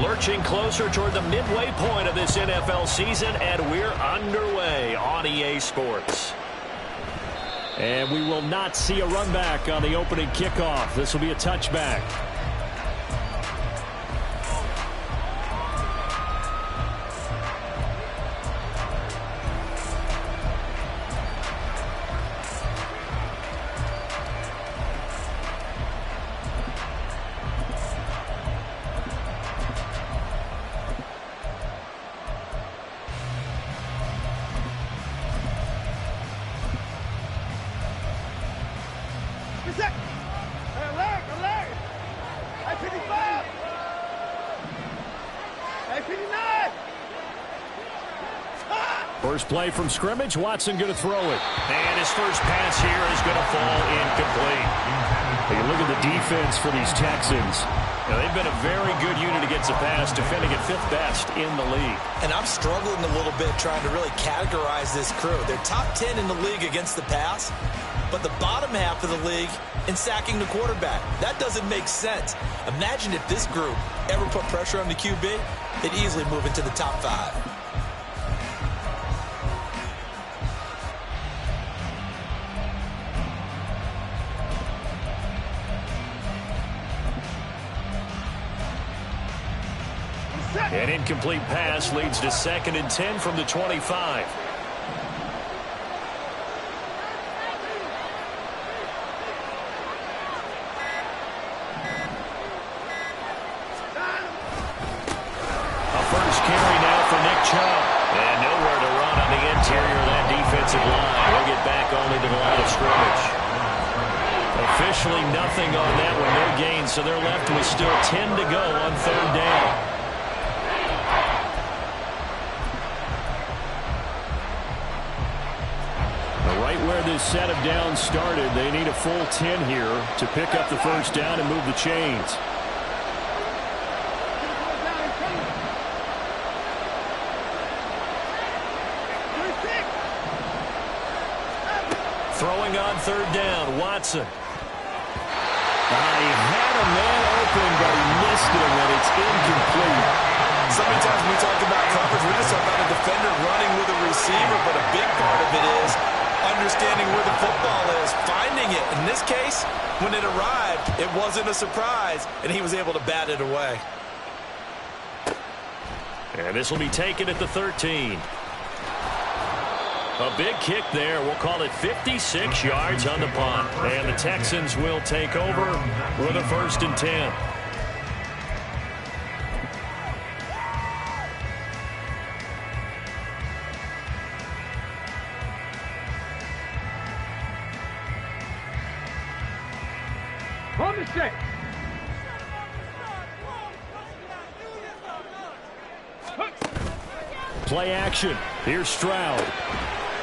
Lurching closer toward the midway point of this NFL season, and we're underway on EA Sports. And we will not see a run back on the opening kickoff. This will be a touchback. First play from scrimmage, Watson going to throw it. And his first pass here is going to fall incomplete. Hey, look at the defense for these Texans. Now, they've been a very good unit against the pass, defending at 5th best in the league. And I'm struggling a little bit trying to really categorize this crew. They're top 10 in the league against the pass, but the bottom half of the league in sacking the quarterback. That doesn't make sense. Imagine if this group ever put pressure on the QB, they'd easily move into the top 5. An incomplete pass leads to 2nd and 10 from the 25. A first carry now for Nick Chubb. And nowhere to run on the interior of that defensive line. He'll get back only to the line of scrimmage. Officially nothing on that one, no gain, so they're left with still 10 to go on 3rd down. Where this set of downs started, they need a full 10 here to pick up the first down and move the chains. Throwing on 3rd down, Watson. He had a man open, but he missed him, and it's incomplete. So many times when we talk about coverage, we just talk about a defender running with a receiver, but a big part of it is understanding where the football is, finding it. In this case, when it arrived, it wasn't a surprise, and he was able to bat it away. And this will be taken at the 13. A big kick there. We'll call it 56 yards on the punt. And the Texans will take over with a 1st and 10. On the set. Play action. Here's Stroud.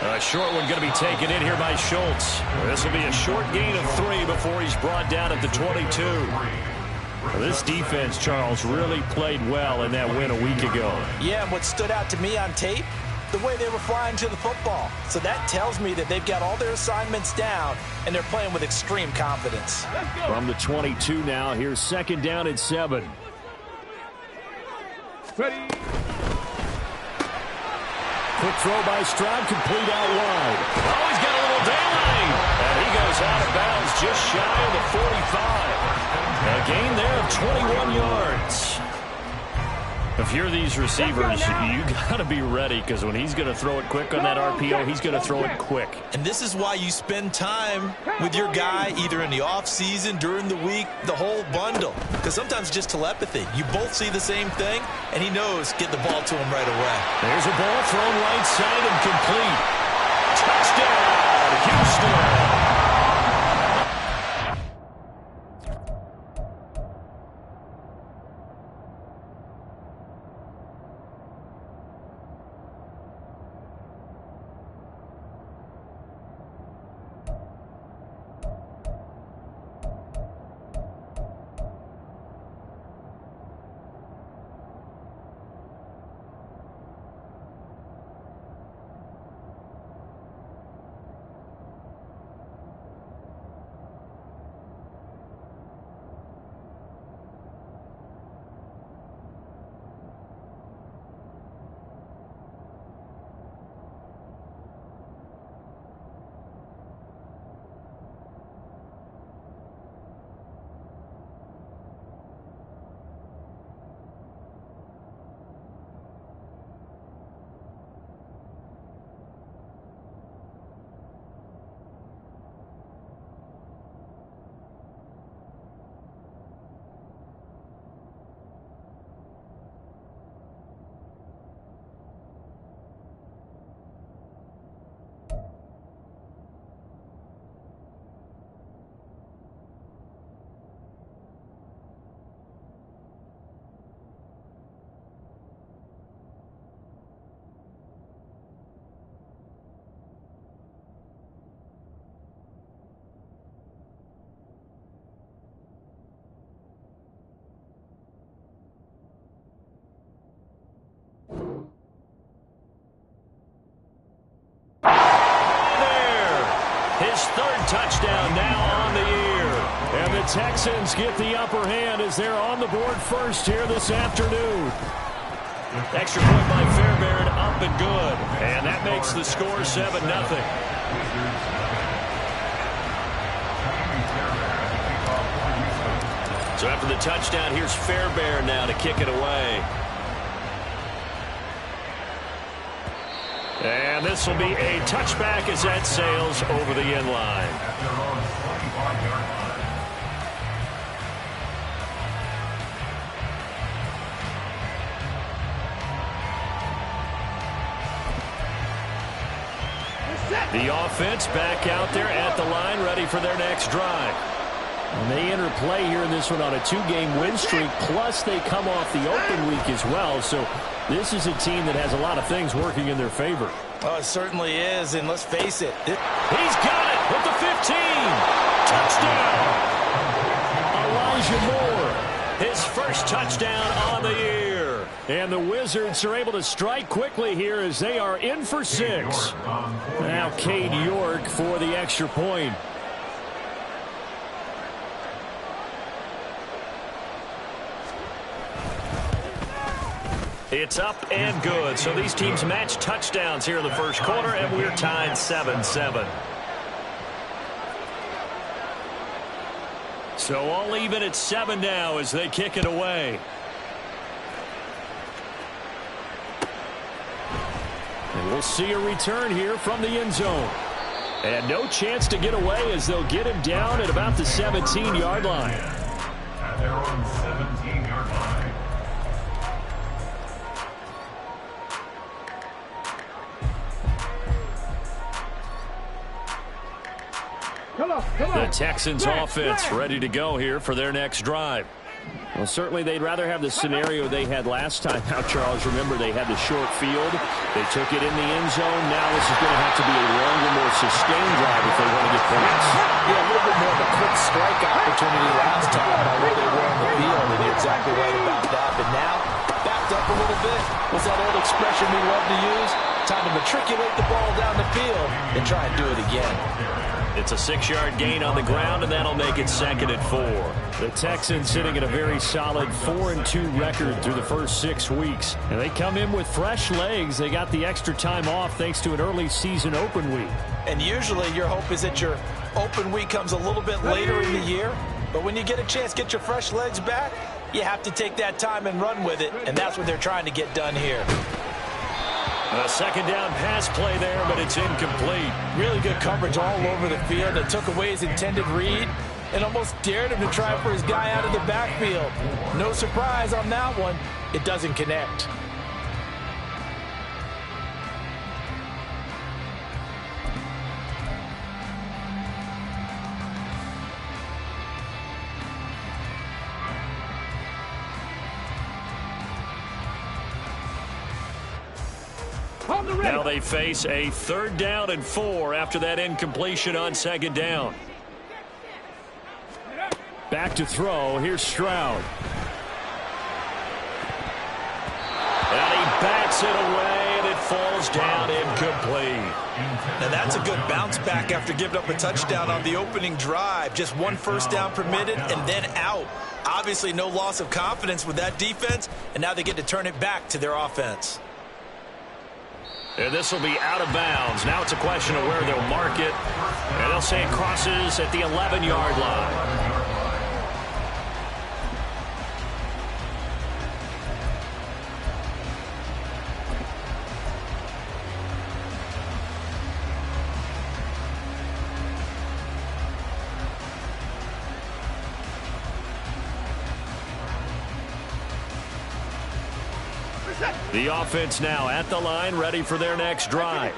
A short one going to be taken in here by Schultz. This will be a short gain of 3 before he's brought down at the 22. This defense, Charles, really played well in that win a week ago. Yeah, and what stood out to me on tape, the way they were flying to the football. So that tells me that they've got all their assignments down, and they're playing with extreme confidence. From the 22 now, here's 2nd down and 7. Ready. Quick throw by Stroud, complete out wide. Oh, he's got a little daylight. And he goes out of bounds just shy of the 45. A gain there of 21 yards. If you're these receivers, you got to be ready, because when he's going to throw it quick on that RPO, he's going to throw it quick. And this is why you spend time with your guy either in the offseason, during the week, the whole bundle. Because sometimes just telepathy. You both see the same thing, and he knows get the ball to him right away. There's a ball thrown right side and complete. Touchdown, Houston. His third touchdown now on the year. And the Texans get the upper hand as they're on the board first here this afternoon. Extra point by Fairbairn, up and good. And that makes the score 7-0. So after the touchdown, here's Fairbairn now to kick it away. And this will be a touchback as that sails over the end line. The offense back out there at the line, ready for their next drive. And they enter play here in this one on a 2-game win streak, plus they come off the open week as well. So this is a team that has a lot of things working in their favor. Oh, it certainly is, and let's face it. He's got it at the 15. Touchdown. Elijah Moore, his first touchdown on the year. And the Wizards are able to strike quickly here as they are in for 6. Now Cade York for the extra point. It's up and good. So these teams match touchdowns here in the first quarter, and we're tied 7-7. So all even at 7 now as they kick it away. And we'll see a return here from the end zone. And no chance to get away as they'll get him down at about the 17-yard line. At their own 17-yard line. The Texans offense ready to go here for their next drive. Well, certainly they'd rather have the scenario they had last time out, Charles. Remember, they had the short field. They took it in the end zone. Now this is going to have to be a longer, more sustained drive if they want to get points. Yeah, a little bit more of a quick strike opportunity last time by where they were on the field, and you're exactly right about that. But now, backed up a little bit. What's that old expression we love to use? Time to matriculate the ball down the field and try and do it again. It's a 6-yard gain on the ground, and that'll make it 2nd and 4. The Texans sitting at a very solid 4-2 record through the first 6 weeks. And they come in with fresh legs. They got the extra time off thanks to an early season open week. And usually your hope is that your open week comes a little bit later in the year. But when you get a chance to get your fresh legs back, you have to take that time and run with it. And that's what they're trying to get done here. A second down pass play there, but it's incomplete. Really good coverage all over the field. They took away his intended read and almost dared him to try for his guy out of the backfield. No surprise on that one. It doesn't connect. Now they face a 3rd down and 4 after that incompletion on 2nd down. Back to throw. Here's Stroud. And he bats it away, and it falls down incomplete. Now that's a good bounce back after giving up a touchdown on the opening drive. Just 1 first down permitted and then out. Obviously no loss of confidence with that defense, and now they get to turn it back to their offense. And this will be out of bounds. Now it's a question of where they'll mark it. And they'll say it crosses at the 11-yard line. The offense now at the line, ready for their next drive.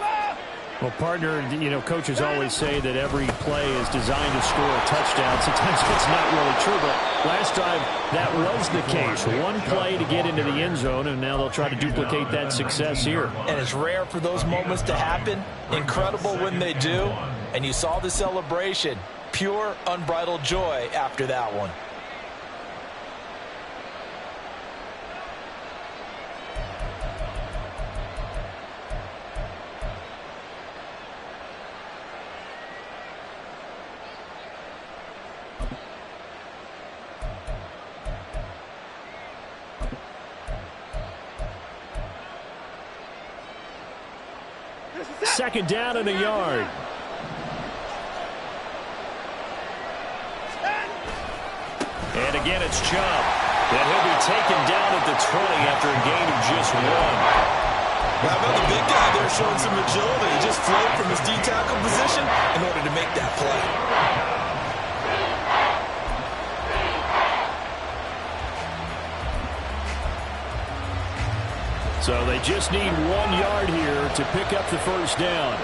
Well, partner, coaches always say that every play is designed to score a touchdown. Sometimes it's not really true, but last drive, that was the case. 1 play to get into the end zone, and now they'll try to duplicate that success here. And it's rare for those moments to happen. Incredible when they do. And you saw the celebration. Pure, unbridled joy after that one. second down and a yard. And again, it's Chubb. And he'll be taken down at the 20 after a gain of just 1. How about the big guy there showing some agility? He just flowed from his D-tackle position in order to make that play. So they just need 1 yard here to pick up the first down.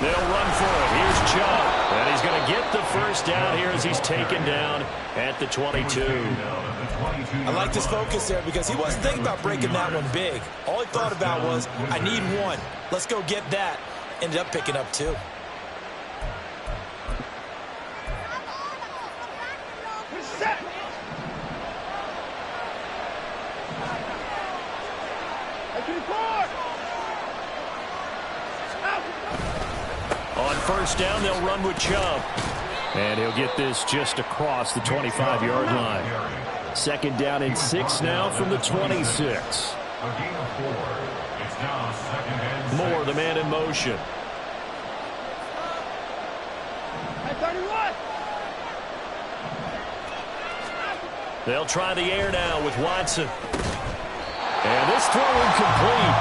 They'll run for it. Here's Chubb. And he's going to get the first down here as he's taken down at the 22. I like this focus there because he wasn't thinking about breaking that one big. All he thought about was, I need 1. Let's go get that. Ended up picking up 2. On first down, they'll run with Chubb. And he'll get this just across the 25-yard line. Second down and 6 now from the 26. A gain of 4. It's now second and 6. Moore, the man in motion. They'll try the air now with Watson. And this throw incomplete.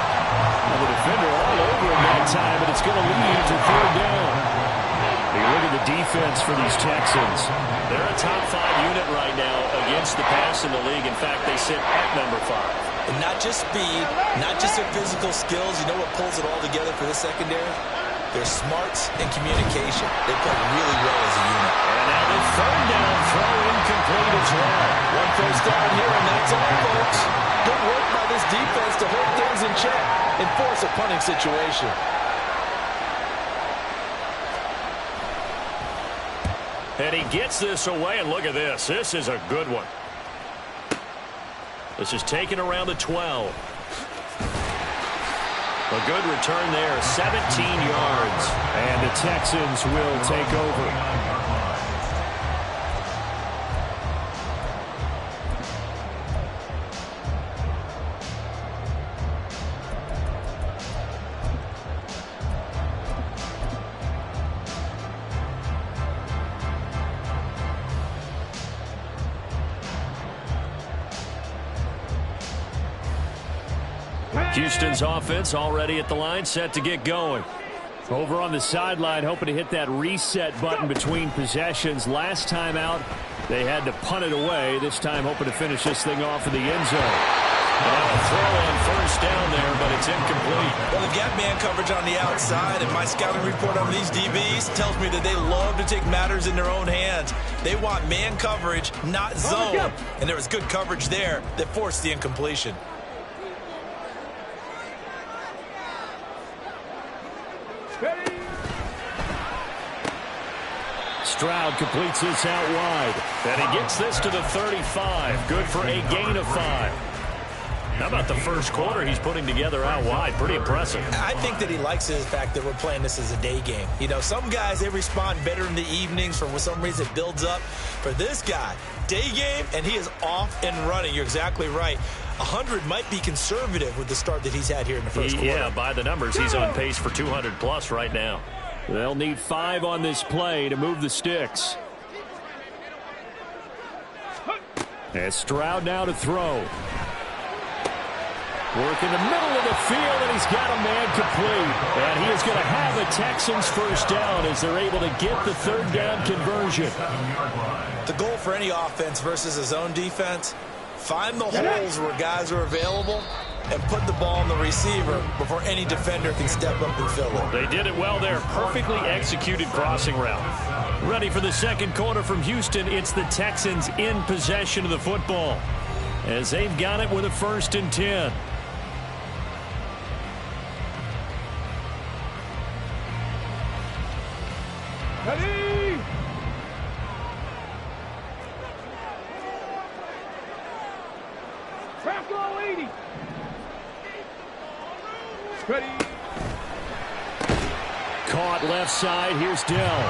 The defender all over him that time, but it's going to lead to third down. You look at the defense for these Texans. They're a top 5 unit right now against the pass in the league. In fact, they sit at number 5. And not just speed, not just their physical skills. You know what pulls it all together for this secondary? Their smarts and communication. They play really well as a unit. And now the third down throw incomplete as well. 1 first down here, and that's all, folks. Good work by this defense to hold things in check and force a punting situation. And he gets this away, and look at this. This is a good one. This is taken around the 12. A good return there, 17 yards. And the Texans will take over. Houston's offense already at the line, set to get going. Over on the sideline, hoping to hit that reset button between possessions. Last time out, they had to punt it away. This time, hoping to finish this thing off in the end zone. And a throw on first down there, but it's incomplete. Well, they've got man coverage on the outside, and my scouting report on these DBs tells me that they love to take matters in their own hands. They want man coverage, not zone. And there was good coverage there that forced the incompletion. Stroud completes this out wide. And he gets this to the 35. Good for a gain of 5. How about the first quarter he's putting together out wide? Pretty impressive. I think that he likes the fact that we're playing this as a day game. You know, some guys, they respond better in the evenings. For some reason, it builds up. For this guy, day game, and he is off and running. You're exactly right. 100 might be conservative with the start that he's had here in the first quarter. Yeah, by the numbers, he's on pace for 200+ right now. They'll need 5 on this play to move the sticks. And Stroud now to throw. Work in the middle of the field, and he's got a man complete. And he is going to have a Texans first down as they're able to get the third down conversion. The goal for any offense versus a zone defense, find the holes where guys are available and put the ball on the receiver before any defender can step up and fill it. They did it well there. Perfectly executed crossing route. Ready for the second quarter from Houston. It's the Texans in possession of the football as they've got it with a 1st and 10. Ready! Crack all 80. Ready. Caught left side. Here's Dell.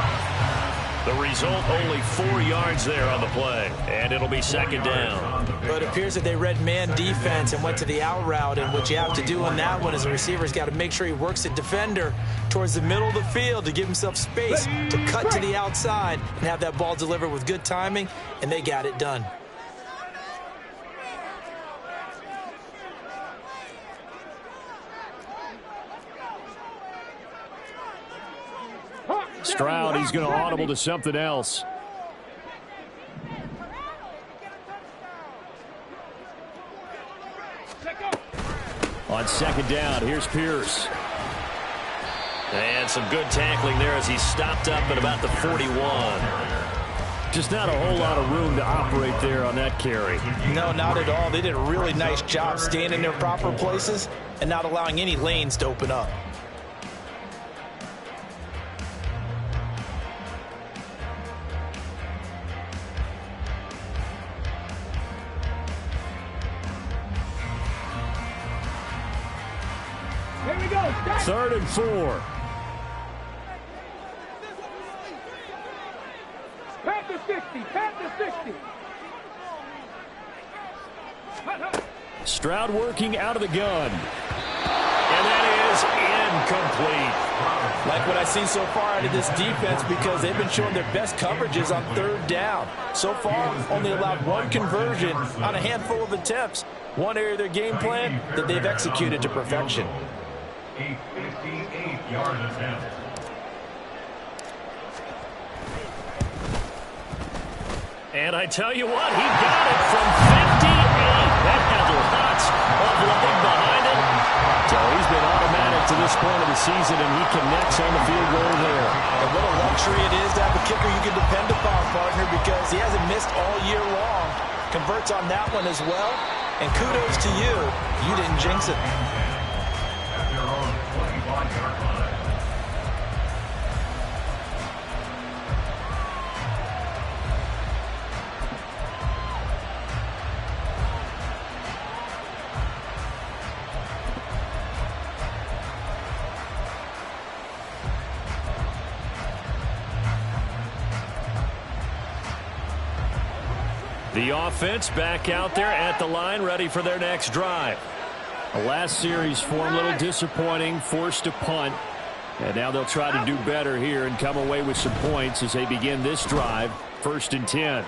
The result, only 4 yards there on the play. And it'll be second down. But it appears that they read man defense and went to the out route, and what you have to do on that one is the receiver's got to make sure he works the defender towards the middle of the field to give himself space to cut to the outside and have that ball delivered with good timing, and they got it done. Stroud, he's going to audible to something else. On second down, here's Pierce. And some good tackling there as he stopped up at about the 41. Just not a whole lot of room to operate there on that carry. No, not at all. They did a really nice job staying in their proper places and not allowing any lanes to open up. Here we go. 3rd and 4. Pat the 60. Pat the 60. Stroud working out of the gun. And that is incomplete. Like what I've seen so far out of this defense, because they've been showing their best coverages on 3rd down. So far, only allowed one conversion on a handful of attempts. One area of their game plan that they've executed to perfection. A 58-yard attempt. And I tell you what, he got it from 58. That had lots of leg behind it. So he's been automatic to this point of the season, and he connects on the field goal there. And what a luxury it is to have a kicker you can depend upon, partner, because he hasn't missed all year long. Converts on that one as well. And kudos to you. You didn't jinx it. At their own 25-yard line. The offense back out there at the line, ready for their next drive. The last series for them, a little disappointing, forced a punt. And now they'll try to do better here and come away with some points as they begin this drive, 1st and 10.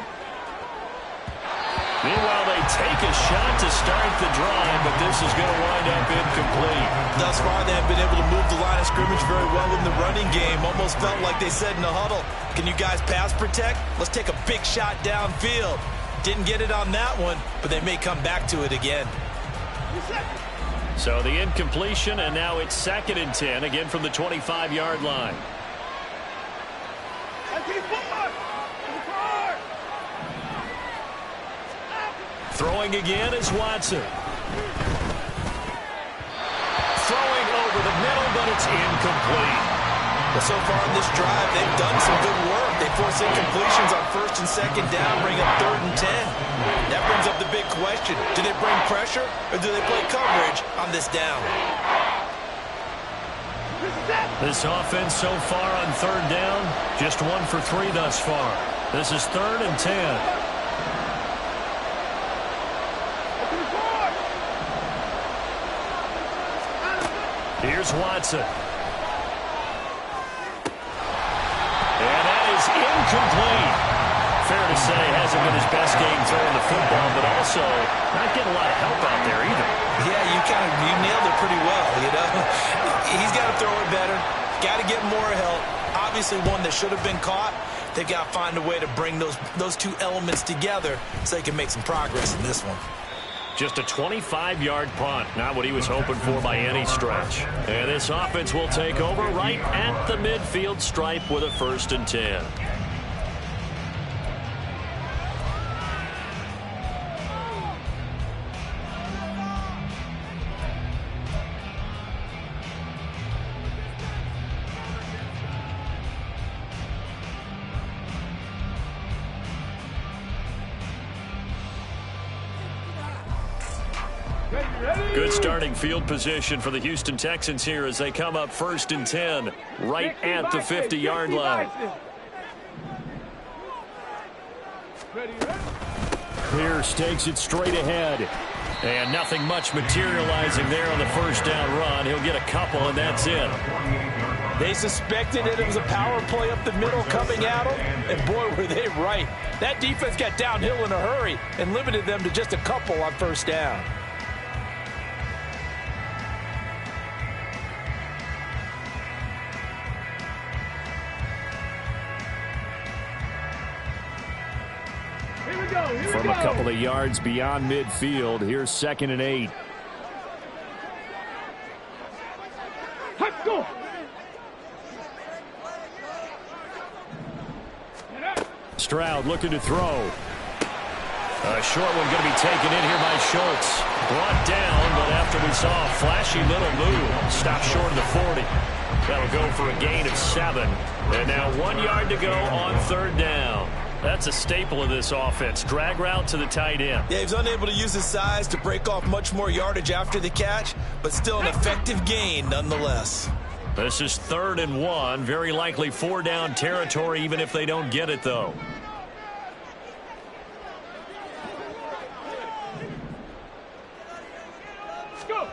Meanwhile, they take a shot to start the drive, but this is going to wind up incomplete. Thus far, they have been able to move the line of scrimmage very well in the running game. Almost felt like they said in the huddle, can you guys pass protect? Let's take a big shot downfield. Didn't get it on that one, but they may come back to it again. So the incompletion, and now it's 2nd and 10, again from the 25-yard line. Throwing again is Watson. Throwing over the middle, but it's incomplete. Well, so far in this drive, they've done some good work. They force incompletions on 1st and 2nd down, bring up 3rd and 10. That brings up the big question. Do they bring pressure, or do they play coverage on this down? This offense so far on 3rd down, just 1 for 3 thus far. This is 3rd and 10. Here's Watson. And that is incomplete. Fair to say, hasn't been his best game throwing the football, but also not getting a lot of help out there either. Yeah, you nailed it pretty well, you know. He's got to throw it better. Got to get more help. Obviously one that should have been caught. They've got to find a way to bring those two elements together so they can make some progress in this one. Just a 25-yard punt, not what he was hoping for by any stretch. And this offense will take over right at the midfield stripe with a 1st and 10. Good starting field position for the Houston Texans here as they come up 1st and 10 right at the 50-yard line. Pierce takes it straight ahead. And nothing much materializing there on the first down run. He'll get a couple, and that's it. They suspected it was a power play up the middle coming at them, and boy, were they right. That defense got downhill in a hurry and limited them to just a couple on first down. From a couple of yards beyond midfield, here's 2nd and 8. Let's go. Stroud looking to throw. A short one going to be taken in here by Schultz. Brought down, but after we saw a flashy little move, stopped short of the 40. That'll go for a gain of 7. And now 1 yard to go on 3rd down. That's a staple of this offense. Drag route to the tight end. Yeah, he's unable to use his size to break off much more yardage after the catch, but still an effective gain nonetheless. This is 3rd and 1. Very likely 4-down territory, even if they don't get it, though. Go.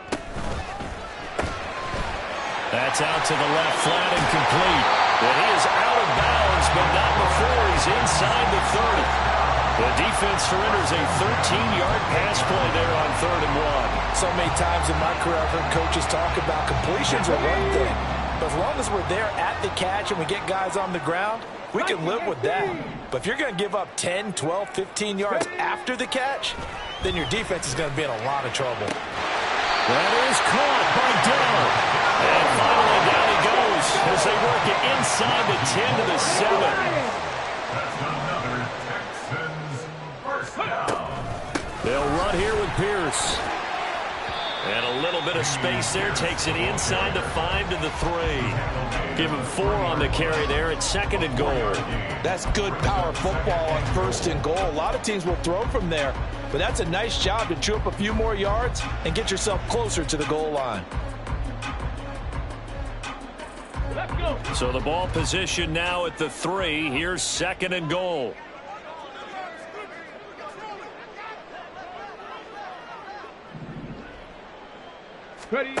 That's out to the left, flat and complete. And he is out of bounds, but not before he's inside the 30. The defense surrenders a 13-yard pass play there on 3rd and 1. So many times in my career, I've heard coaches talk about completions are one thing. But as long as we're there at the catch and we get guys on the ground, we can live with that. But if you're going to give up 10, 12, 15 yards after the catch, then your defense is going to be in a lot of trouble. That is caught by Dell. And finally down he goes as they work it inside the 10 to the 7. That's another Texans first down. They'll run here with Pierce. And a little bit of space there. Takes it inside the 5 to the 3. Give him 4 on the carry there at 2nd and goal. That's good power football on 1st and goal. A lot of teams will throw from there, but that's a nice job to chew up a few more yards and get yourself closer to the goal line. Let's go. So the ball position now at the 3. Here's 2nd and goal. Ready.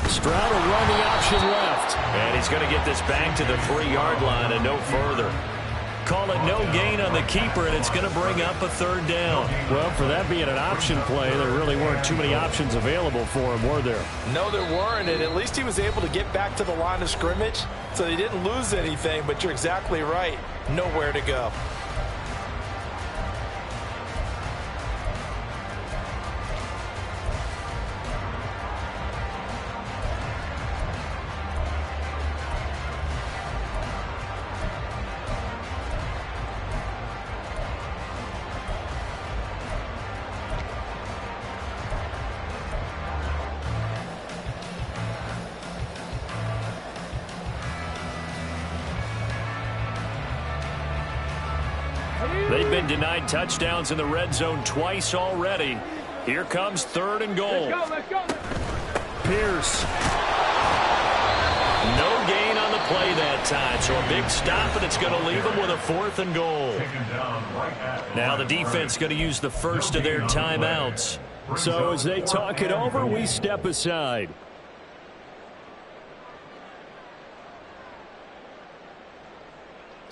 Stroud will run the option left. And he's going to get this back to the 3-yard line and no further. Call it no gain on the keeper, and it's going to bring up a 3rd down. Well, for that being an option play, there really weren't too many options available for him, were there? No, there weren't, and at least he was able to get back to the line of scrimmage, so they didn't lose anything, but you're exactly right. Nowhere to go. They've been denied touchdowns in the red zone twice already. Here comes 3rd and goal. Let's go. Pierce. No gain on the play that time, so a big stop, and it's going to leave them with a 4th and goal. Now the defense going to use the first of their timeouts. So as they talk it over, we step aside.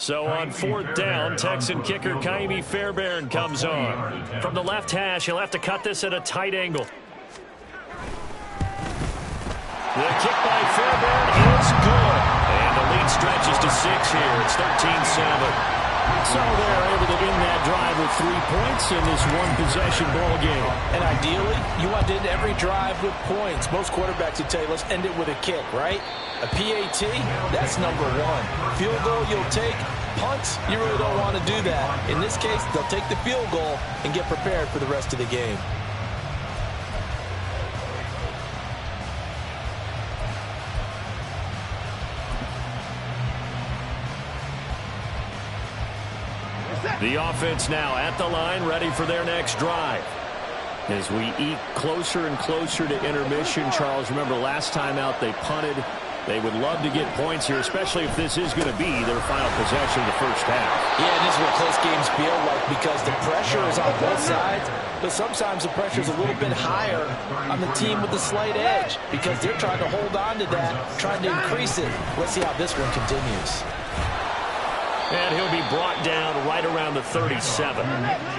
So on 4th down, Texan kicker Kaimi Fairbairn comes on. From the left hash, he'll have to cut this at a tight angle. The kick by Fairbairn is good. And the lead stretches to 6 here. It's 13-7. So they're able to end that drive with 3 points in this one-possession ball game. And ideally, you want to end every drive with points. Most quarterbacks would tell you, let's end it with a kick, right? A PAT, that's number 1. Field goal you'll take. Punts, you really don't want to do that. In this case, they'll take the field goal and get prepared for the rest of the game. The offense now at the line, ready for their next drive. As we eke closer and closer to intermission, Charles, remember last time out they punted. They would love to get points here, especially if this is going to be their final possession of the first half. Yeah, and this is what close games feel like because the pressure is on both sides, but sometimes the pressure is a little bit higher on the team with the slight edge because they're trying to hold on to that, trying to increase it. Let's see how this one continues. And he'll be brought down right around the 37.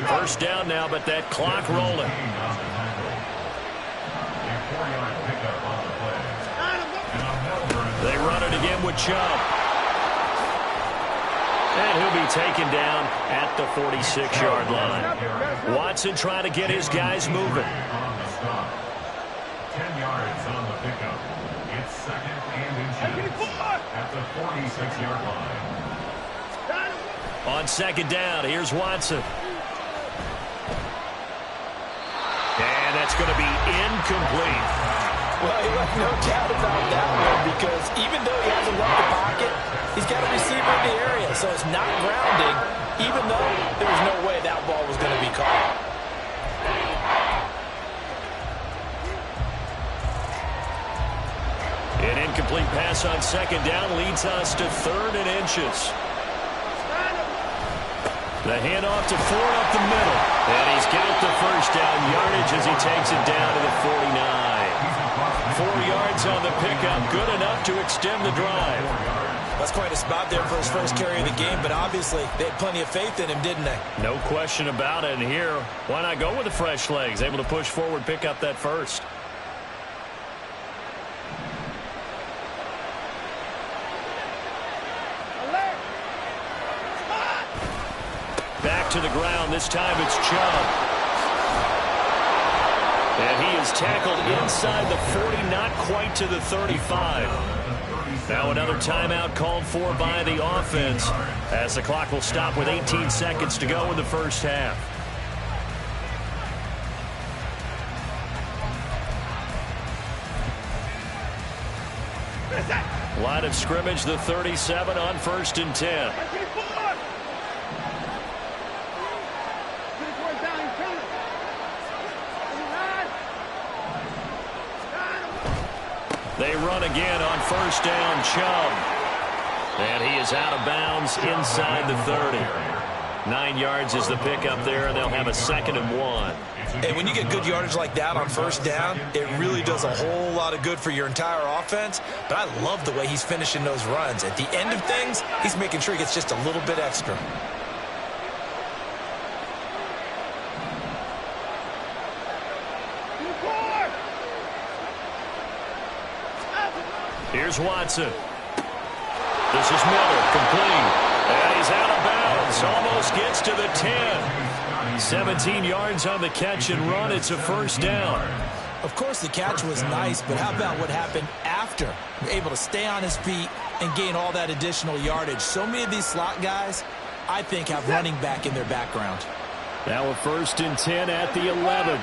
First down now, but that clock rolling. They run it again with Chubb. And he'll be taken down at the 46-yard line. Watson trying to get his guys moving. 10 yards on the pickup. It's second and inches at the 46-yard line. On second down, here's Watson. And that's going to be incomplete. Well, you have no doubt about that one because even though he hasn't left the pocket, he's got a receiver in the area, so it's not grounding, even though there was no way that ball was going to be caught. An incomplete pass on second down leads us to third and inches. The handoff to Ford up the middle. And he's got the first down yardage as he takes it down to the 49. 4 yards on the pickup, good enough to extend the drive. That's quite a spot there for his first carry of the game, but obviously they had plenty of faith in him, didn't they? No question about it. And here, why not go with the fresh legs? Able to push forward, pick up that first. Back to the ground. This time it's Chubb. And he is tackled inside the 40, not quite to the 35. Now another timeout called for by the offense as the clock will stop with 18 seconds to go in the first half. Line of scrimmage, the 37 on 1st and 10. They run again on first down, Chubb. And he is out of bounds inside the 30. 9 yards is the pickup there, and they'll have a 2nd and 1. And when you get good yardage like that on first down, it really does a whole lot of good for your entire offense. But I love the way he's finishing those runs. At the end of things, he's making sure he gets just a little bit extra. Here's Watson. This is Miller, complete. And he's out of bounds. Almost gets to the 10. 17 yards on the catch and run. It's a first down. Of course, the catch was nice, but how about what happened after? Able to stay on his feet and gain all that additional yardage. So many of these slot guys, I think, have running back in their background. Now a 1st and 10 at the 11.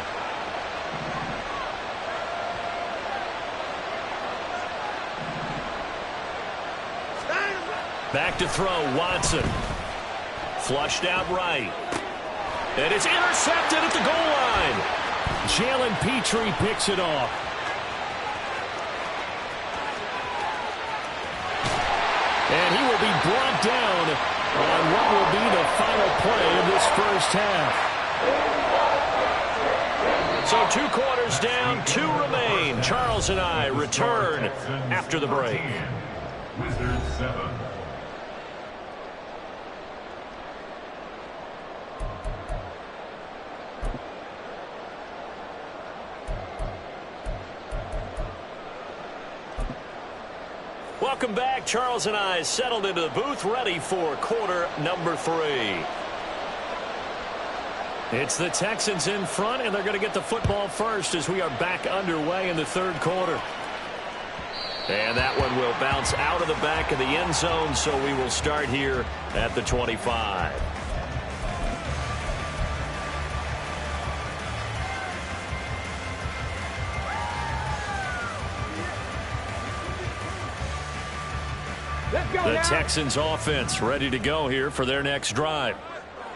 Back to throw, Watson. Flushed out right. And it's intercepted at the goal line. Jalen Petrie picks it off. And he will be brought down on what will be the final play of this first half. So 2 quarters down, 2 remain. Charles and I return after the break. Wizards 7. Welcome back. Charles and I settled into the booth, ready for quarter number 3. It's the Texans in front, and they're going to get the football first as we are back underway in the 3rd quarter. And that one will bounce out of the back of the end zone, so we will start here at the 25. The Texans offense ready to go here for their next drive.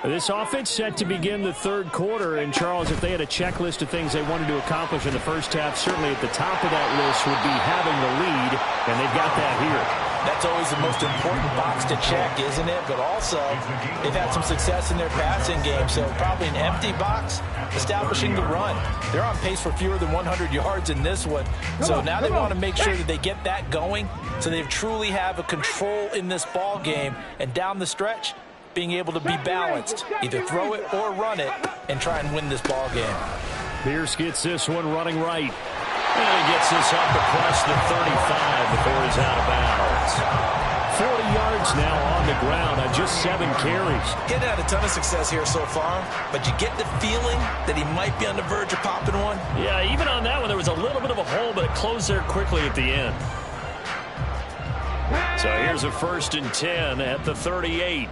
This offense set to begin the third quarter. And, Charles, if they had a checklist of things they wanted to accomplish in the first half, certainly at the top of that list would be having the lead, and they've got that here. That's always the most important box to check, isn't it? But also, they've had some success in their passing game, so probably an empty box, establishing the run. They're on pace for fewer than 100 yards in this one, so now they want to make sure that they get that going so they truly have a control in this ball game, and down the stretch, being able to be balanced, either throw it or run it, and try and win this ball game. Pierce gets this one running right. And he gets this up across the 35 before he's out of bounds. 40 yards now on the ground on just 7 carries. Getting had a ton of success here so far, but you get the feeling that he might be on the verge of popping one. Yeah, even on that one, there was a little bit of a hole, but it closed there quickly at the end. So here's a 1st and 10 at the 38.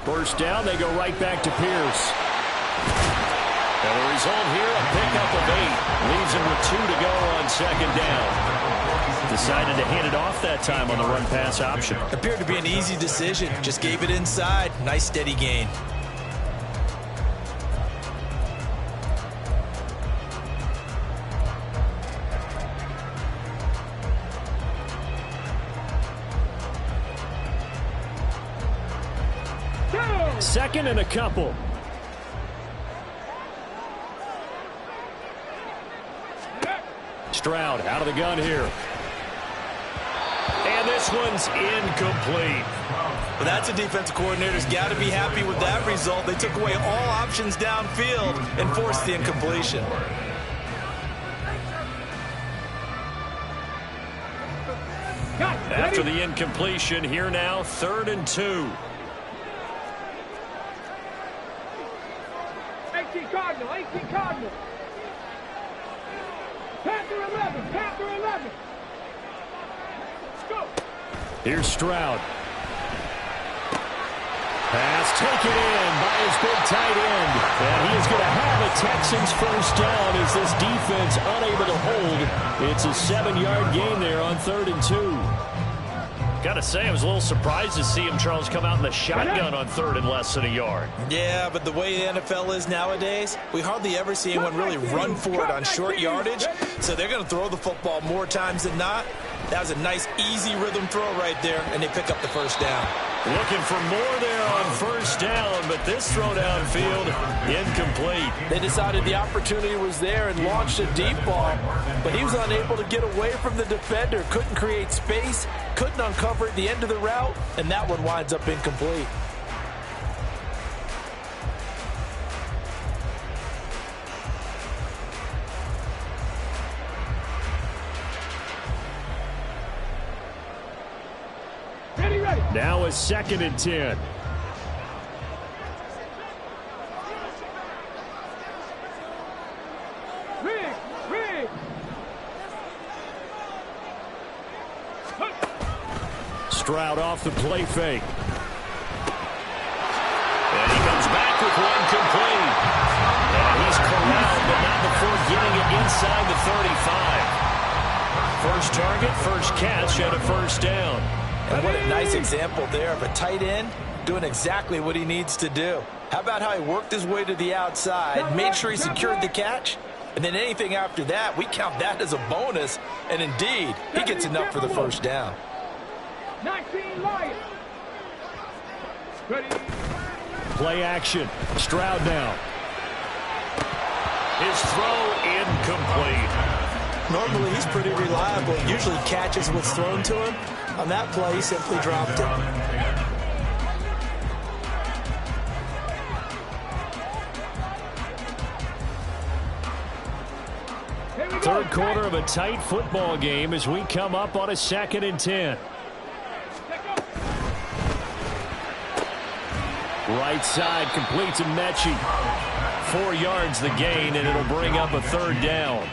First down, they go right back to Pierce. And the result here, a pickup of 8. Leaves him with 2 to go on 2nd down. Decided to hand it off that time on the run-pass option. Appeared to be an easy decision. Just gave it inside. Nice steady gain. Second and a couple. Stroud out of the gun here. And this one's incomplete. Well, that's a defensive coordinator's got to be happy with that result. They took away all options downfield and forced the incompletion. After the incompletion, here now, 3rd and 2. AC Cardinal. Panther 11. Panther 11. Let's go. Here's Stroud. Pass taken in by his big tight end. And he is going to have a Texans first down as this defense unable to hold. It's a 7-yard gain there on 3rd and 2. Got to say, I was a little surprised to see him, Charles, come out in the shotgun on 3rd and less than a yard. Yeah, but the way the NFL is nowadays, we hardly ever see anyone really run for it on short yardage. So they're going to throw the football more times than not. That was a nice, easy rhythm throw right there, and they pick up the first down. Looking for more there on first down, but this throw downfield, incomplete. They decided the opportunity was there and launched a deep ball, but he was unable to get away from the defender, couldn't create space, couldn't uncover at the end of the route, and that one winds up incomplete. Now a 2nd and 10. Rig. Stroud off the play fake. And he comes back with one complete. And he's corralled, but not before getting it inside the 35. First target, first catch, and a first down. And what a nice example there of a tight end doing exactly what he needs to do. How about how he worked his way to the outside, made sure he secured the catch, and then anything after that, we count that as a bonus. And indeed, he gets enough for the first down. 19 Lions. Ready. Play action. Stroud now. His throw incomplete. Normally, he's pretty reliable. Usually catches what's thrown to him. On that play, he simply dropped it. Third quarter of a tight football game as we come up on a 2nd and 10. Right side completes a Mechie. 4 yards the gain, and it'll bring up a 3rd down.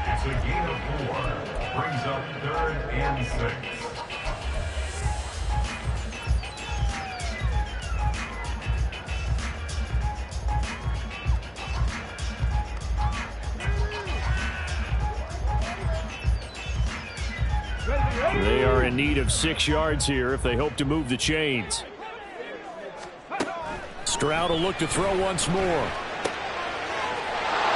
It's a gain of 4. Brings up 3rd and 6. They're in need of 6 yards here if they hope to move the chains. Stroud will look to throw once more.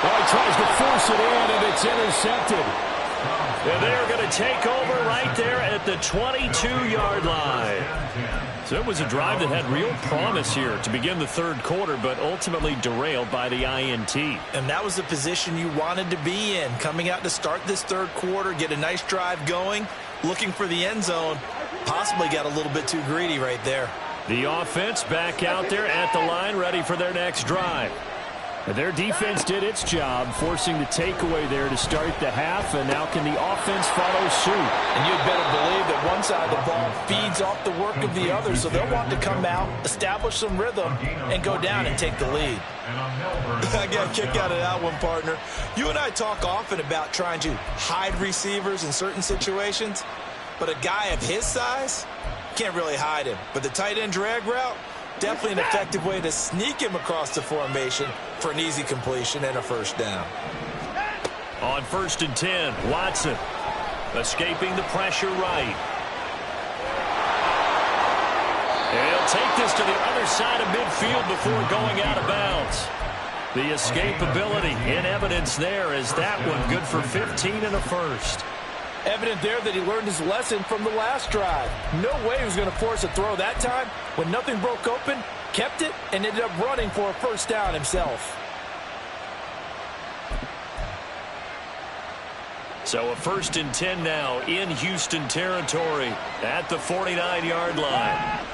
Oh, he tries to force it in, and it's intercepted. And they're going to take over right there at the 22-yard line. So it was a drive that had real promise here to begin the third quarter, but ultimately derailed by the INT. And that was the position you wanted to be in, coming out to start this third quarter, get a nice drive going, looking for the end zone. Possibly got a little bit too greedy right there. The offense back out there at the line, ready for their next drive. Their defense did its job, forcing the takeaway there to start the half, and now can the offense follow suit? And you'd better believe that one side of the ball feeds off the work of the other, so they'll want to come out, establish some rhythm, and go down and take the lead. I got a kick out of that one, partner. You and I talk often about trying to hide receivers in certain situations, but a guy of his size can't really hide him. But the tight end drag route, definitely an effective way to sneak him across the formation for an easy completion and a first down. On 1st and 10, Watson escaping the pressure right. And he'll take this to the other side of midfield before going out of bounds. The escapability in evidence there as that one good for 15 and a first. Evident there that he learned his lesson from the last drive. No way he was going to force a throw that time. When nothing broke open, kept it, and ended up running for a first down himself. So a 1st and 10 now in Houston territory at the 49-yard line.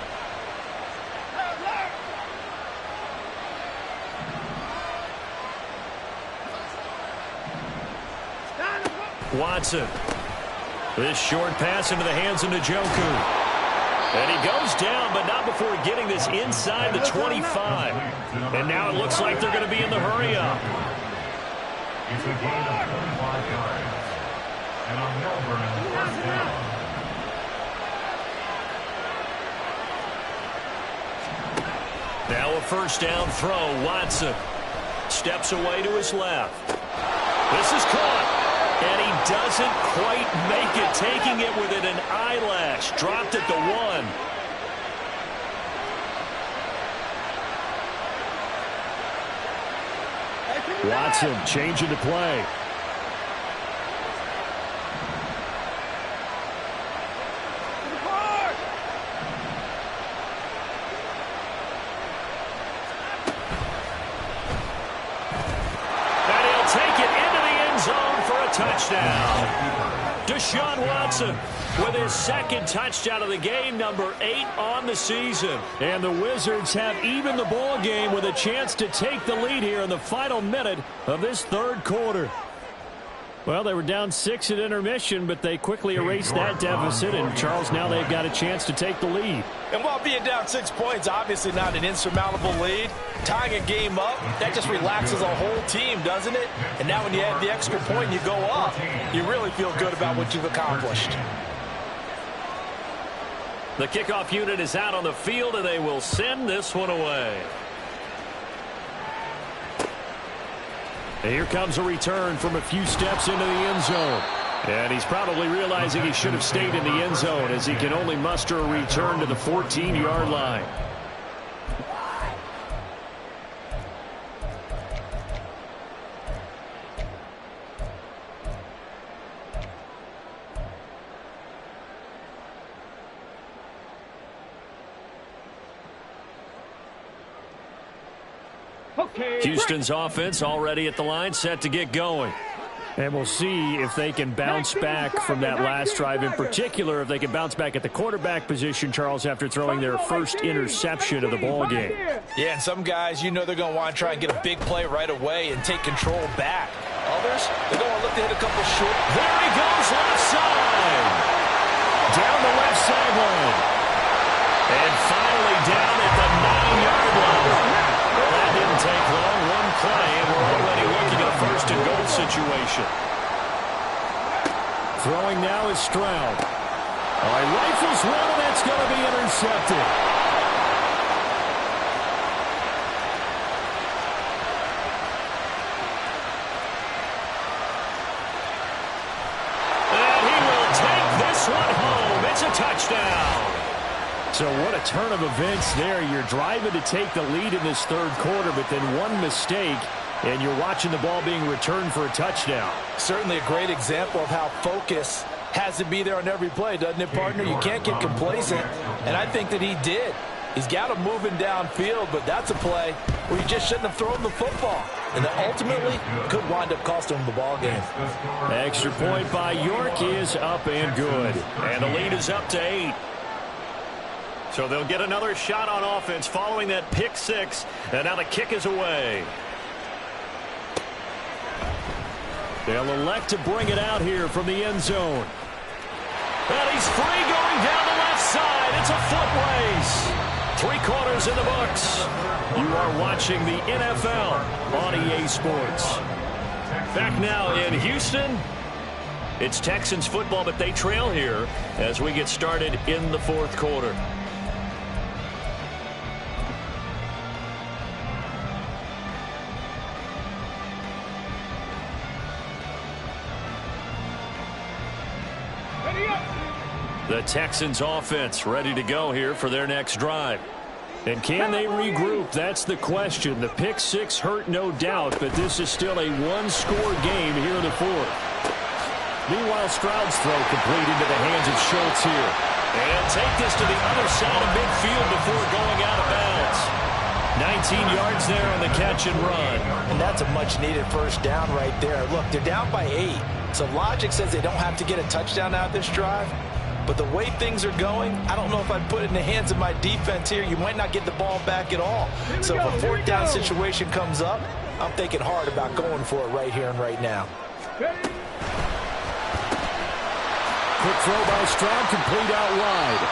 Watson. This short pass into the hands of Njoku. And he goes down, but not before getting this inside the 25. And now it looks like they're going to be in the hurry-up. It's a gain of 25 yards. And a Melbourne first down. Now a first down throw. Watson steps away to his left. This is caught. And he doesn't quite make it, taking it within an eyelash. Dropped at the 1. Watson changing to play. And he'll take it into the end zone for a touchdown. Deshaun Watson with his second touchdown of the game, number 8 on the season. And the Wizards have evened the ball game with a chance to take the lead here in the final minute of this third quarter. Well, they were down 6 at intermission, but they quickly erased that deficit. And, Charles, now they've got a chance to take the lead. And while being down 6 points, obviously not an insurmountable lead, tying a game up, that just relaxes a whole team, doesn't it? And now when you add the extra point and you go up, you really feel good about what you've accomplished. The kickoff unit is out on the field, and they will send this one away. And here comes a return from a few steps into the end zone. And he's probably realizing he should have stayed in the end zone as he can only muster a return to the 14-yard line. Houston's offense already at the line, set to get going. And we'll see if they can bounce back from that last drive. In particular, if they can bounce back at the quarterback position, Charles, after throwing their first interception of the ball game. Yeah, and some guys, you know they're going to want to try and get a big play right away and take control back. Others, they're going to look to hit a couple short. There he goes, left side. Down the left sideline. And finally down at the 9-yard line. Well, that didn't take long. One play, and we're already looking at a first and goal situation. Throwing now is Stroud. All right, rifles one, and that's going to be intercepted. And he will take this one home. It's a touchdown. So what a turn of events there. You're driving to take the lead in this third quarter, but then one mistake, and you're watching the ball being returned for a touchdown. Certainly a great example of how focus has to be there on every play, doesn't it, partner? You can't get complacent, and I think that he did. He's got him moving downfield, but that's a play where you just shouldn't have thrown the football. And that ultimately could wind up costing him the ball game. Extra point by York is up and good. And the lead is up to 8. So they'll get another shot on offense following that pick 6. And now the kick is away. They'll elect to bring it out here from the end zone. And he's free going down the left side. It's a foot race. 3 quarters in the books. You are watching the NFL on EA Sports. Back now in Houston. It's Texans football, but they trail here as we get started in the fourth quarter. The Texans offense ready to go here for their next drive. And can they regroup? That's the question. The pick 6 hurt, no doubt, but this is still a one-score game here in the fourth. Meanwhile, Stroud's throw complete into the hands of Schultz here. And take this to the other side of midfield before going out of bounds. 19 yards there on the catch and run. And that's a much-needed first down right there. Look, they're down by 8. So logic says they don't have to get a touchdown out of this drive. But the way things are going, I don't know if I'd put it in the hands of my defense here. You might not get the ball back at all. So if a fourth down situation comes up, I'm thinking hard about going for it right here and right now. Quick throw by Stroud, complete out wide.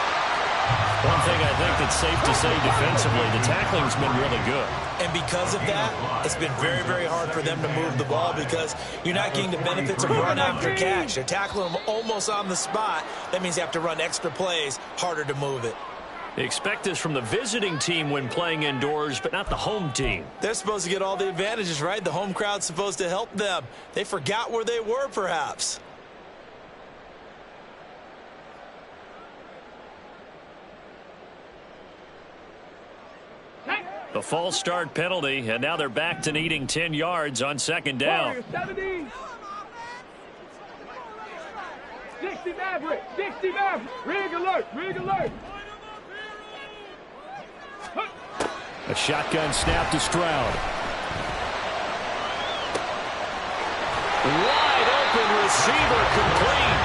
One thing I think that's safe to say defensively, the tackling's been really good. And because of that, it's been very, very hard for them to move the ball because you're not getting the benefits of run after catch. They're tackling them almost on the spot. That means you have to run extra plays, harder to move it. Expect this from the visiting team when playing indoors, but not the home team. They're supposed to get all the advantages, right? The home crowd's supposed to help them. They forgot where they were, perhaps. The false start penalty, and now they're back to needing 10 yards on second down. 70. 60 Maverick. 60 Maverick. Rig alert. Rig alert. A shotgun snap to Stroud. Wide open receiver complete.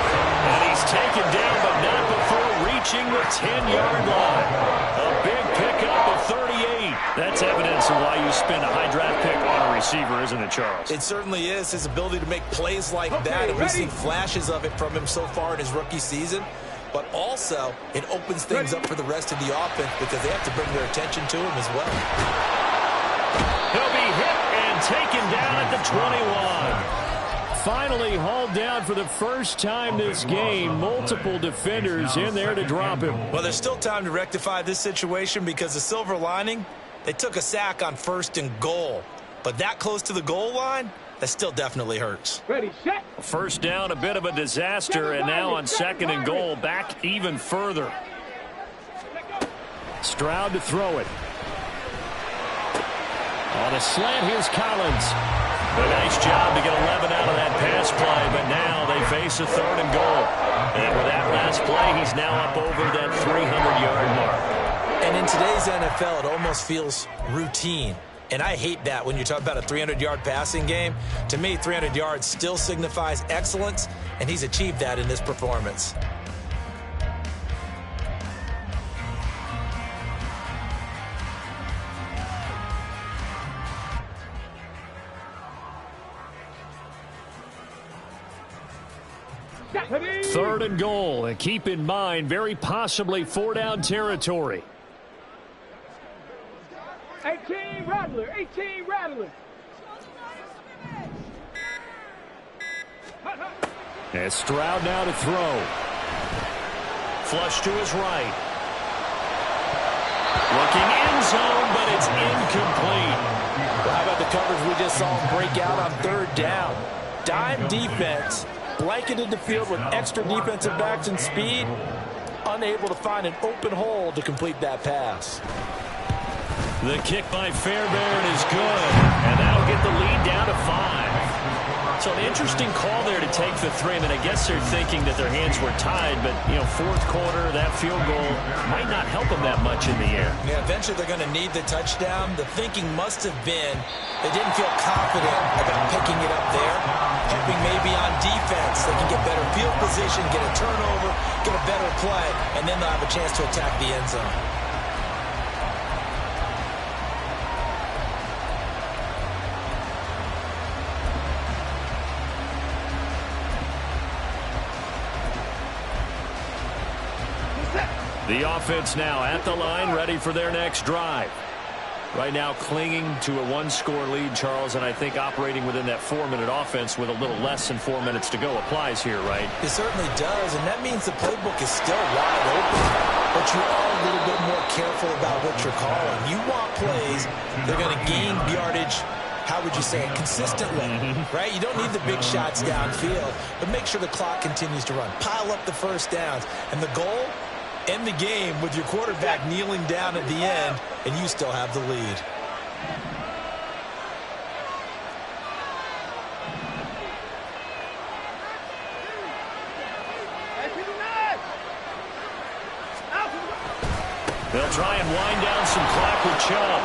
And he's taken down, but not before reaching the 10-yard line. A big pickup of 38. That's evidence of why you spend a high draft pick on a receiver, isn't it, Charles? It certainly is. His ability to make plays like that, and we've seen flashes of it from him so far in his rookie season. But also, it opens things up for the rest of the offense because they have to bring their attention to him as well. He'll be hit and taken down at the 21. Finally hauled down for the first time this game. Multiple defenders in there to drop him. Well, there's still time to rectify this situation because the silver lining, they took a sack on 1st and goal. But that close to the goal line, that still definitely hurts. Ready, set. First down, a bit of a disaster, and now on 2nd and goal, back even further. Stroud to throw it. On a slant, here's Collins. A nice job to get 11 out of that pass play, but now they face a 3rd and goal. And with that last play, he's now up over that 300-yard mark. And in today's NFL, it almost feels routine. And I hate that when you talk about a 300-yard passing game. To me, 300 yards still signifies excellence, and he's achieved that in this performance. Third and goal, and keep in mind, very possibly 4-down territory. 18 Rattler. 18 Rattler. And Stroud now to throw. Flush to his right. Looking end zone, but it's incomplete. Well, how about the coverage we just saw him break out on 3rd down? Dime defense, blanketed the field with extra defensive backs and speed. unable to find an open hole to complete that pass. The kick by Fairbairn is good, and that'll get the lead down to 5. So an interesting call there to take the 3. I mean, I guess they're thinking that their hands were tied, but, you know, fourth quarter, that field goal might not help them that much in the air. Yeah, eventually they're going to need the touchdown. The thinking must have been they didn't feel confident about picking it up there, hoping maybe on defense they can get better field position, get a turnover, get a better play, and then they'll have a chance to attack the end zone. The offense now at the line, ready for their next drive. Right now clinging to a one-score lead, Charles, and I think operating within that 4-minute offense with a little less than 4 minutes to go applies here, right? It certainly does, and that means the playbook is still wide open, but you are a little bit more careful about what you're calling. You want plays that are going to gain yardage, how would you say it, consistently, right? You don't need the big shots downfield, but make sure the clock continues to run. Pile up the first downs, and the goal, end the game with your quarterback kneeling down at the end, and you still have the lead. They'll try and wind down some clock with Chubb.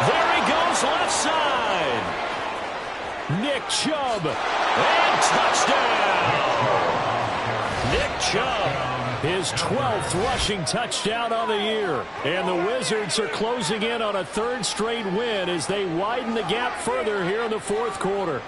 There he goes, left side. Nick Chubb, and touchdown. Nick Chubb, his 12th rushing touchdown on the year. And the Wizards are closing in on a third straight win as they widen the gap further here in the fourth quarter.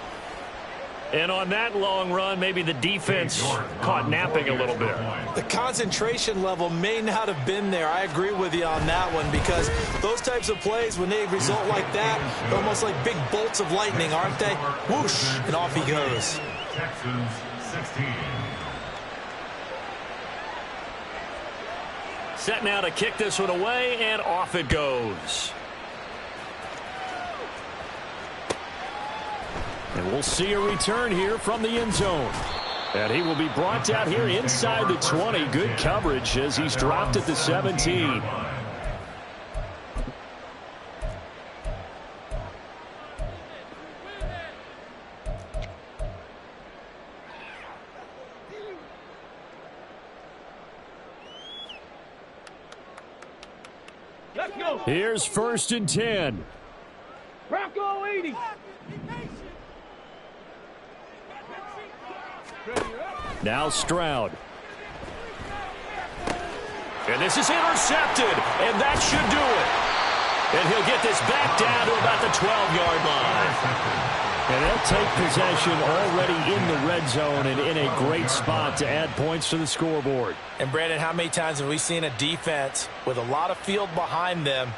And on that long run, maybe the defense caught napping a little bit. The concentration level may not have been there. I agree with you on that one, because those types of plays, when they result like that, they're almost like big bolts of lightning, aren't they? Whoosh, and off he goes. Texans 16. Set now to kick this one away, and off it goes. And we'll see a return here from the end zone. And he will be brought down here inside the 20. Good coverage as he's dropped at the 17. Let's go. Here's 1st and 10. Bronco 80. Now Stroud. And this is intercepted, and that should do it. And he'll get this back down to about the 12-yard line. And they'll take possession already in the red zone and in a great spot to add points to the scoreboard. And, Brandon, how many times have we seen a defense with a lot of field behind them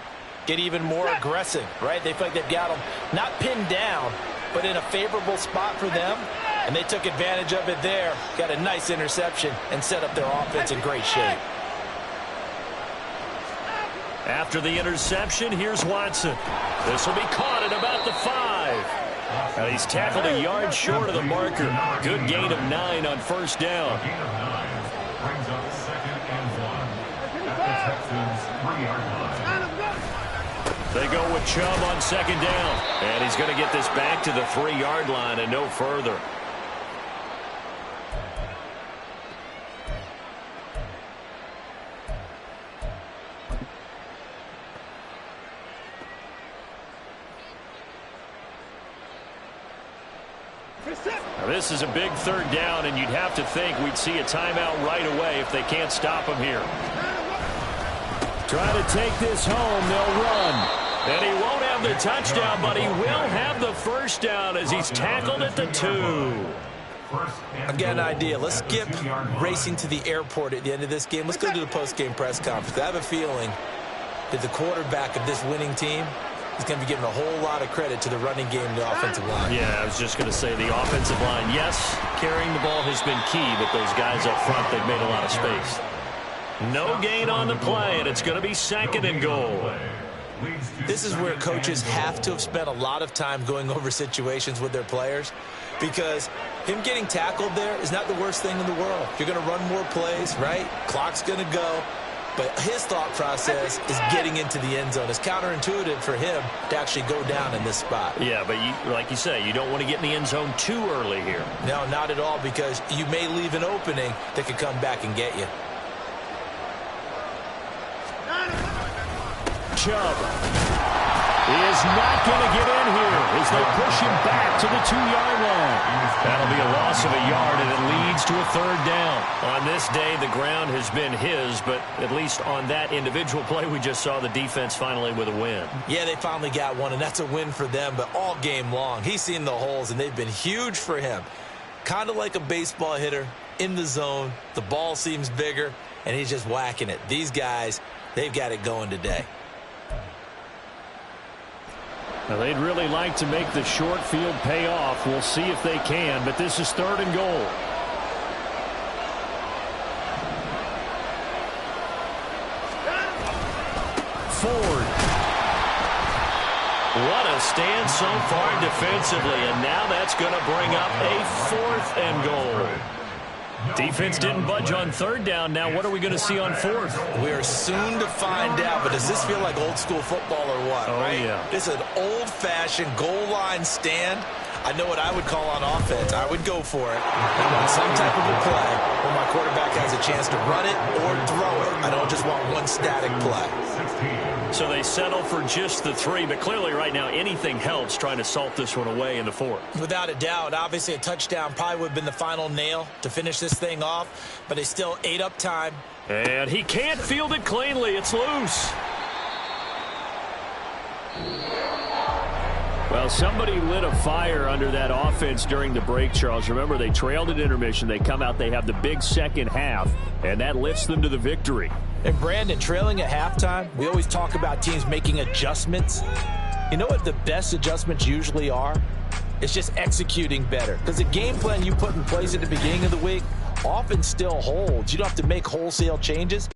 get even more aggressive, right? They feel like they've got them not pinned down, but in a favorable spot for them, and they took advantage of it there, got a nice interception, and set up their offense in great shape. After the interception, here's Watson. This will be caught at about the 5. And he's tackled a yard short of the marker. Good gain of 9 on first down. Gain of 9 brings up 2nd and 1 at the Texans' 3-yard line. They go with Chubb on 2nd down. And he's going to get this back to the 3-yard line and no further. Now this is a big 3rd down, and you'd have to think we'd see a timeout right away if they can't stop him here. Try to take this home. They'll run. And he won't have the touchdown, but he will have the first down as he's tackled at the 2. Again, an idea. Let's skip racing to the airport at the end of this game. Let's go to the post-game press conference. I have a feeling that the quarterback of this winning team is going to be giving a whole lot of credit to the running game and the offensive line. Yeah, I was just going to say the offensive line, yes, carrying the ball has been key, but those guys up front, they've made a lot of space. No gain on the play, and it's going to be 2nd and goal. This is where coaches have to have spent a lot of time going over situations with their players. because him getting tackled there is not the worst thing in the world. You're going to run more plays, right? Clock's going to go. But his thought process is getting into the end zone. It's counterintuitive for him to actually go down in this spot. Yeah, but like you say, you don't want to get in the end zone too early here. No, not at all, because you may leave an opening that could come back and get you. Chubb is not going to get in here as they push him back to the 2-yard line. That'll be a loss of a yard, and it leads to a 3rd down. On this day, the ground has been his, but at least on that individual play, we just saw the defense finally with a win. Yeah, they finally got one, and that's a win for them, but all game long, he's seen the holes, and they've been huge for him. Kind of like a baseball hitter in the zone. The ball seems bigger, and he's just whacking it. These guys, they've got it going today. Now, they'd really like to make the short field pay off. We'll see if they can, but this is 3rd and goal. Ford. What a stand so far defensively, and now that's going to bring up a 4th and goal. Defense didn't budge on 3rd down. Now what are we going to see on 4th? We're soon to find out, but does this feel like old school football or what? Oh, right? yeah. This is an old-fashioned goal line stand. I know what I would call on offense. I would go for it. I want some type of a play where my quarterback has a chance to run it or throw it. I don't just want one static play. So they settle for just the 3, but clearly right now anything helps trying to salt this one away in the 4th. Without a doubt, obviously a touchdown probably would have been the final nail to finish this thing off, but they still ate up time. And he can't field it cleanly. It's loose. Well, somebody lit a fire under that offense during the break, Charles. Remember, they trailed at intermission. They come out, they have the big second half, and that lifts them to the victory. And Brandon, trailing at halftime, we always talk about teams making adjustments. You know what the best adjustments usually are? It's just executing better. Because the game plan you put in place at the beginning of the week often still holds. You don't have to make wholesale changes.